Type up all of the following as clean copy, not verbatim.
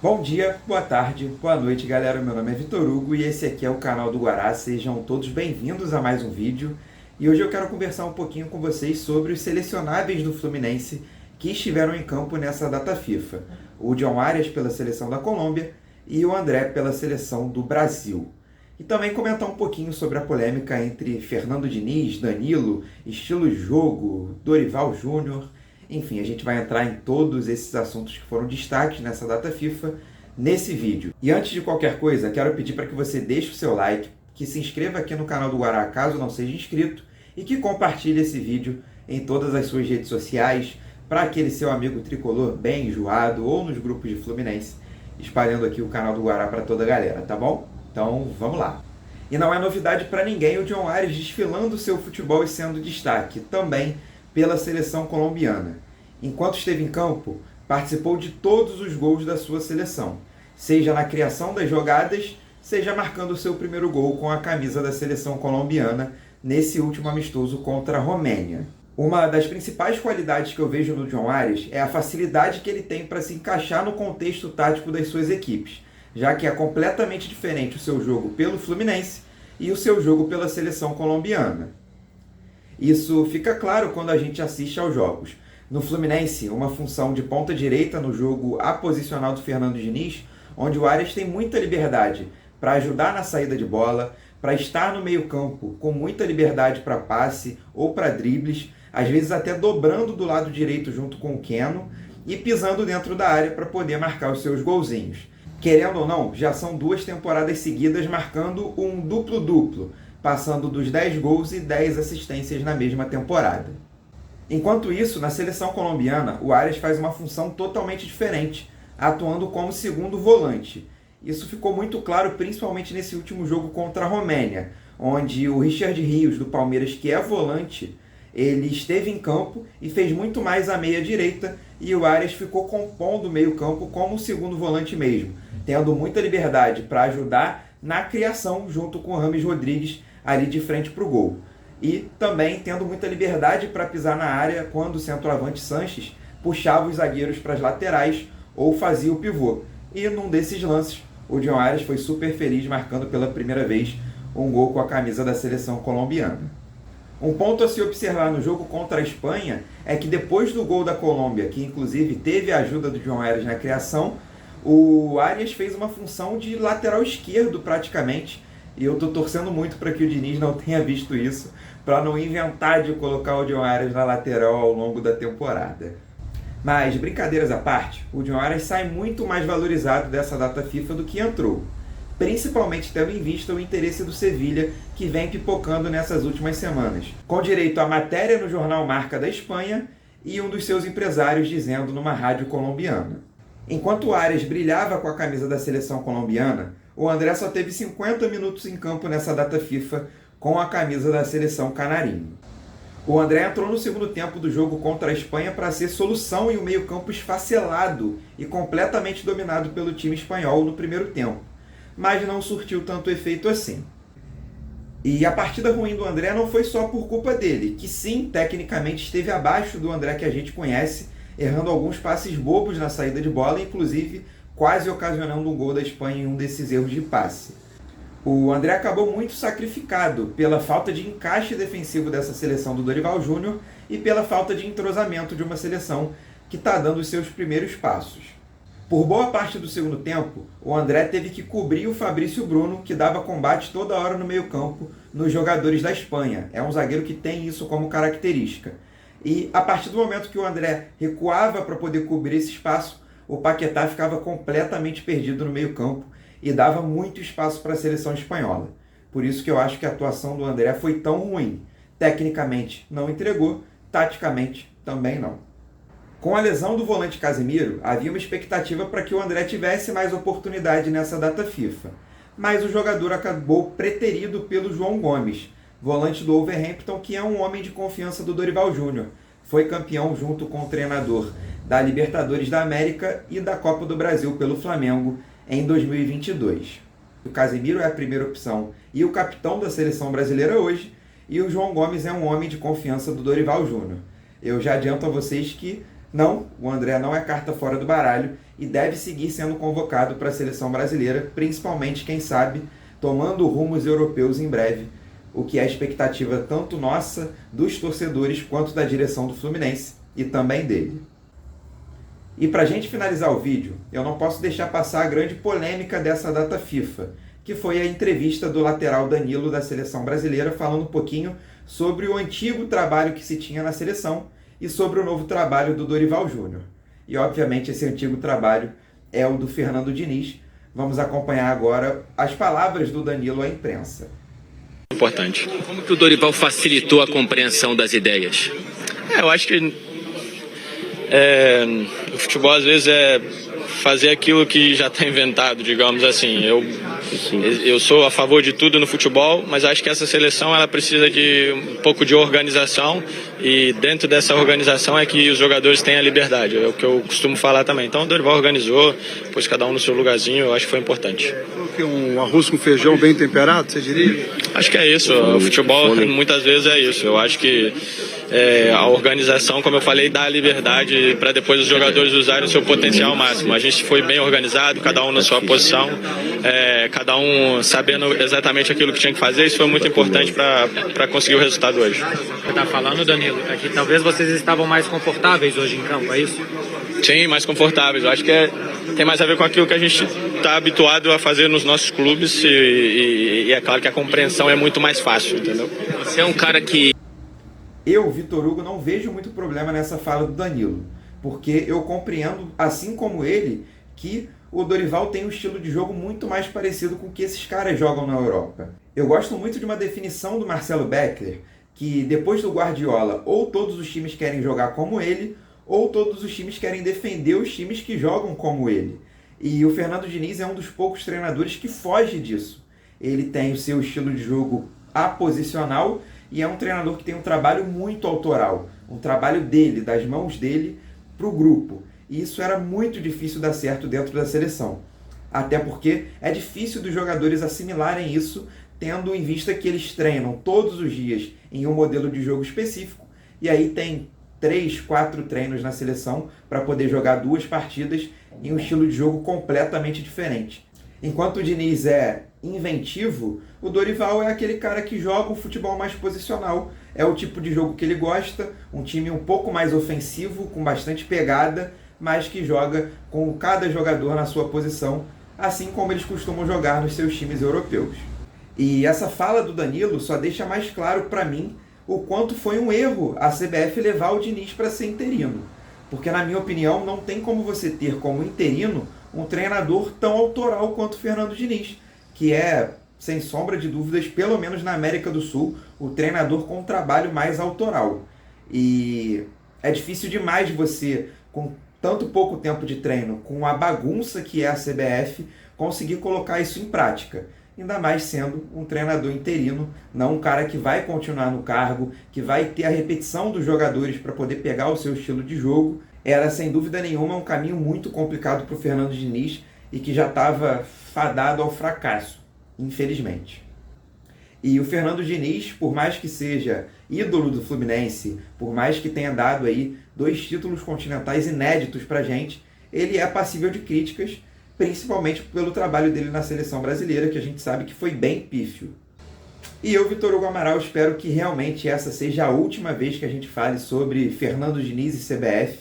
Bom dia, boa tarde, boa noite, galera. Meu nome é Vitor Hugo e esse aqui é o canal do Guará. Sejam todos bem-vindos a mais um vídeo. E hoje eu quero conversar um pouquinho com vocês sobre os selecionáveis do Fluminense que estiveram em campo nessa data FIFA. O John Arias pela seleção da Colômbia e o André pela seleção do Brasil. E também comentar um pouquinho sobre a polêmica entre Fernando Diniz, Danilo, estilo de jogo, Dorival Júnior. Enfim, a gente vai entrar em todos esses assuntos que foram destaques nessa data FIFA nesse vídeo. E antes de qualquer coisa, quero pedir para que você deixe o seu like, que se inscreva aqui no canal do Guará caso não seja inscrito e que compartilhe esse vídeo em todas as suas redes sociais para aquele seu amigo tricolor bem enjoado ou nos grupos de Fluminense, espalhando aqui o canal do Guará para toda a galera, tá bom? Então, vamos lá. E não é novidade para ninguém o John Arias desfilando seu futebol e sendo destaque também pela seleção colombiana. Enquanto esteve em campo, participou de todos os gols da sua seleção, seja na criação das jogadas, seja marcando o seu primeiro gol com a camisa da seleção colombiana nesse último amistoso contra a Romênia. Uma das principais qualidades que eu vejo no John Arias é a facilidade que ele tem para se encaixar no contexto tático das suas equipes, já que é completamente diferente o seu jogo pelo Fluminense e o seu jogo pela seleção colombiana. Isso fica claro quando a gente assiste aos jogos. No Fluminense, uma função de ponta direita no jogo aposicional do Fernando Diniz, onde o Arias tem muita liberdade para ajudar na saída de bola, para estar no meio-campo com muita liberdade para passe ou para dribles, às vezes até dobrando do lado direito junto com o Keno e pisando dentro da área para poder marcar os seus golzinhos. Querendo ou não, já são 2 temporadas seguidas marcando um duplo-duplo, passando dos 10 gols e 10 assistências na mesma temporada. Enquanto isso, na seleção colombiana, o Arias faz uma função totalmente diferente, atuando como segundo volante. Isso ficou muito claro principalmente nesse último jogo contra a Romênia, onde o Richard Rios, do Palmeiras, que é volante, ele esteve em campo e fez muito mais à meia-direita, e o Arias ficou compondo o meio-campo como segundo volante mesmo, tendo muita liberdade para ajudar na criação junto com o Rames Rodrigues ali de frente para o gol. E também tendo muita liberdade para pisar na área quando o centroavante Sanches puxava os zagueiros para as laterais ou fazia o pivô. E num desses lances, o John Arias foi super feliz marcando pela primeira vez um gol com a camisa da seleção colombiana. Um ponto a se observar no jogo contra a Espanha é que depois do gol da Colômbia, que inclusive teve a ajuda do John Arias na criação, o Arias fez uma função de lateral esquerdo praticamente, e eu estou torcendo muito para que o Diniz não tenha visto isso, para não inventar de colocar o John Arias na lateral ao longo da temporada. Mas, brincadeiras à parte, o John Arias sai muito mais valorizado dessa data FIFA do que entrou, principalmente tendo em vista o interesse do Sevilha, que vem pipocando nessas últimas semanas, com direito à matéria no jornal Marca da Espanha e um dos seus empresários dizendo numa rádio colombiana. Enquanto o Arias brilhava com a camisa da seleção colombiana, o André só teve 50 minutos em campo nessa data FIFA com a camisa da seleção canarinho. O André entrou no segundo tempo do jogo contra a Espanha para ser solução em um meio-campo esfacelado e completamente dominado pelo time espanhol no primeiro tempo, mas não surtiu tanto efeito assim. E a partida ruim do André não foi só por culpa dele, que sim, tecnicamente esteve abaixo do André que a gente conhece, errando alguns passes bobos na saída de bola, inclusive quase ocasionando um gol da Espanha em um desses erros de passe. O André acabou muito sacrificado pela falta de encaixe defensivo dessa seleção do Dorival Júnior e pela falta de entrosamento de uma seleção que está dando os seus primeiros passos. Por boa parte do segundo tempo, o André teve que cobrir o Fabrício Bruno, que dava combate toda hora no meio-campo nos jogadores da Espanha. É um zagueiro que tem isso como característica. E a partir do momento que o André recuava para poder cobrir esse espaço, o Paquetá ficava completamente perdido no meio-campo e dava muito espaço para a seleção espanhola. Por isso que eu acho que a atuação do André foi tão ruim. Tecnicamente não entregou, taticamente também não. Com a lesão do volante Casemiro, havia uma expectativa para que o André tivesse mais oportunidade nessa data FIFA. Mas o jogador acabou preterido pelo João Gomes, volante do Wolverhampton, que é um homem de confiança do Dorival Júnior. Foi campeão junto com o treinador da Libertadores da América e da Copa do Brasil pelo Flamengo em 2022. O Casemiro é a primeira opção e o capitão da seleção brasileira hoje, e o João Gomes é um homem de confiança do Dorival Júnior. Eu já adianto a vocês que não, o André não é carta fora do baralho e deve seguir sendo convocado para a seleção brasileira, principalmente, quem sabe, tomando rumos europeus em breve, o que é a expectativa tanto nossa, dos torcedores, quanto da direção do Fluminense e também dele. E para a gente finalizar o vídeo, eu não posso deixar passar a grande polêmica dessa data FIFA, que foi a entrevista do lateral Danilo da seleção brasileira, falando um pouquinho sobre o antigo trabalho que se tinha na seleção e sobre o novo trabalho do Dorival Júnior. E obviamente esse antigo trabalho é o do Fernando Diniz. Vamos acompanhar agora as palavras do Danilo à imprensa. Importante. Como que o Dorival facilitou a compreensão das ideias? Eu acho que o futebol às vezes é fazer aquilo que já está inventado, digamos assim. Eu sou a favor de tudo no futebol, mas acho que essa seleção ela precisa de um pouco de organização e dentro dessa organização é que os jogadores têm a liberdade, é o que eu costumo falar também. Então o Dorival organizou, pôs cada um no seu lugarzinho, eu acho que foi importante. Um arroz com feijão bem temperado, você diria? Acho que é isso, o futebol muitas vezes é isso. Eu acho que a organização, como eu falei, dá a liberdade para depois os jogadores usarem o seu potencial máximo. A gente foi bem organizado, cada um na sua posição, cada um sabendo exatamente aquilo que tinha que fazer. Isso foi muito importante para conseguir o resultado hoje. Você está falando, Danilo, é que talvez vocês estavam mais confortáveis hoje em campo, é isso? Sim, mais confortáveis. Eu acho que tem mais a ver com aquilo que a gente está habituado a fazer nos nossos clubes e é claro que a compreensão é muito mais fácil, entendeu? Você é um cara que... Eu, Vitor Hugo, não vejo muito problema nessa fala do Danilo, porque eu compreendo, assim como ele, que o Dorival tem um estilo de jogo muito mais parecido com o que esses caras jogam na Europa. Eu gosto muito de uma definição do Marcelo Beckler, que depois do Guardiola, ou todos os times querem jogar como ele, ou todos os times querem defender os times que jogam como ele. E o Fernando Diniz é um dos poucos treinadores que foge disso. Ele tem o seu estilo de jogo aposicional e é um treinador que tem um trabalho muito autoral, um trabalho dele, das mãos dele, para o grupo. E isso era muito difícil dar certo dentro da seleção. Até porque é difícil dos jogadores assimilarem isso, tendo em vista que eles treinam todos os dias em um modelo de jogo específico, e aí tem 3, 4 treinos na seleção para poder jogar 2 partidas em um estilo de jogo completamente diferente. Enquanto o Diniz é inventivo, o Dorival é aquele cara que joga um futebol mais posicional. É o tipo de jogo que ele gosta, um time um pouco mais ofensivo, com bastante pegada, mas que joga com cada jogador na sua posição, assim como eles costumam jogar nos seus times europeus. E essa fala do Danilo só deixa mais claro para mim o quanto foi um erro a CBF levar o Diniz para ser interino. Porque, na minha opinião, não tem como você ter como interino um treinador tão autoral quanto o Fernando Diniz, que é, sem sombra de dúvidas, pelo menos na América do Sul, o treinador com um trabalho mais autoral. E é difícil demais você, com tanto pouco tempo de treino, com a bagunça que é a CBF, conseguir colocar isso em prática. Ainda mais sendo um treinador interino, não um cara que vai continuar no cargo, que vai ter a repetição dos jogadores para poder pegar o seu estilo de jogo. Era, sem dúvida nenhuma, um caminho muito complicado para o Fernando Diniz e que já estava fadado ao fracasso, infelizmente. E o Fernando Diniz, por mais que seja ídolo do Fluminense, por mais que tenha dado aí 2 títulos continentais inéditos para a gente, ele é passível de críticas, principalmente pelo trabalho dele na seleção brasileira, que a gente sabe que foi bem pífio. E eu, Vitor Hugo Amaral, espero que realmente essa seja a última vez que a gente fale sobre Fernando Diniz e CBF.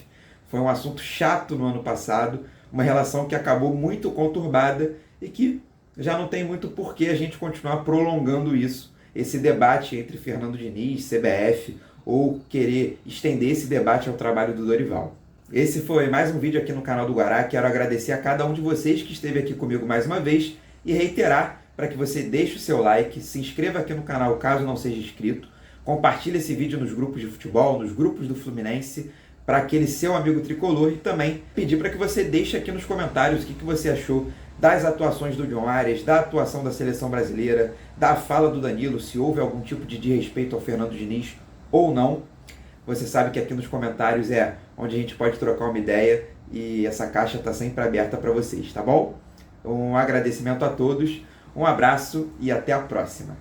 Foi um assunto chato no ano passado, uma relação que acabou muito conturbada e que já não tem muito porquê a gente continuar prolongando isso, esse debate entre Fernando Diniz, CBF, ou querer estender esse debate ao trabalho do Dorival. Esse foi mais um vídeo aqui no canal do Guará. Quero agradecer a cada um de vocês que esteve aqui comigo mais uma vez e reiterar para que você deixe o seu like, se inscreva aqui no canal caso não seja inscrito, compartilhe esse vídeo nos grupos de futebol, nos grupos do Fluminense, para aquele seu amigo tricolor, e também pedir para que você deixe aqui nos comentários o que você achou das atuações do John Arias, da atuação da seleção brasileira, da fala do Danilo, se houve algum tipo de desrespeito ao Fernando Diniz ou não. Você sabe que aqui nos comentários é onde a gente pode trocar uma ideia e essa caixa está sempre aberta para vocês, tá bom? Um agradecimento a todos, um abraço e até a próxima.